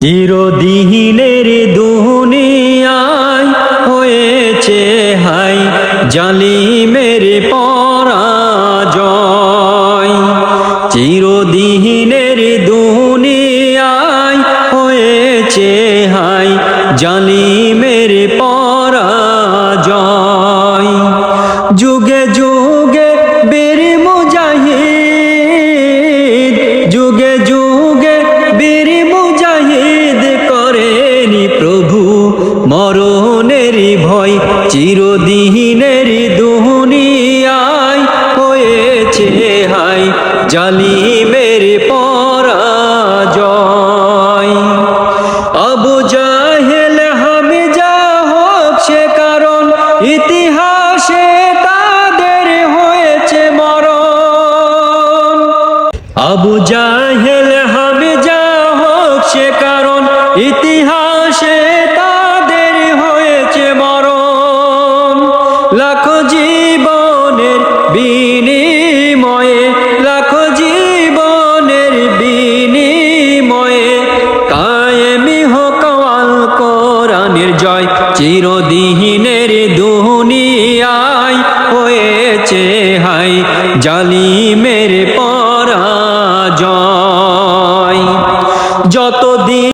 চিরদিনের দুনিয়ায় হয়েছে হাই জালিমের পরাজয়। চিরদিনের দুনিয়ায় হয়েছে হাই জালিমের পরাজয়। যুগে যুগে বীর মুজাহিদ, যুগে যুগে বীর মুজাহিদ করেনি প্রভু মরণের ভয়। চিরদিনের দুনিয়ায় হয়েছে হাই জালিমের পরাজয়। আবু জাহেল হামজা হোক সে কারণ, ইতিহাসে তাদের হয়েছে মরণ। আবু জাহেল হামজা হোক সে কারণ, ইতিহাসে তাদের হয়েছে মরণ। লাখো জীবনের বিনিময়ে, লাখো জীবনের বিনিময়ে কায়েমি হোক আল কোরআনের জয়। চিরদিনের দুনিয়ায় হয়েছে হাই জালিম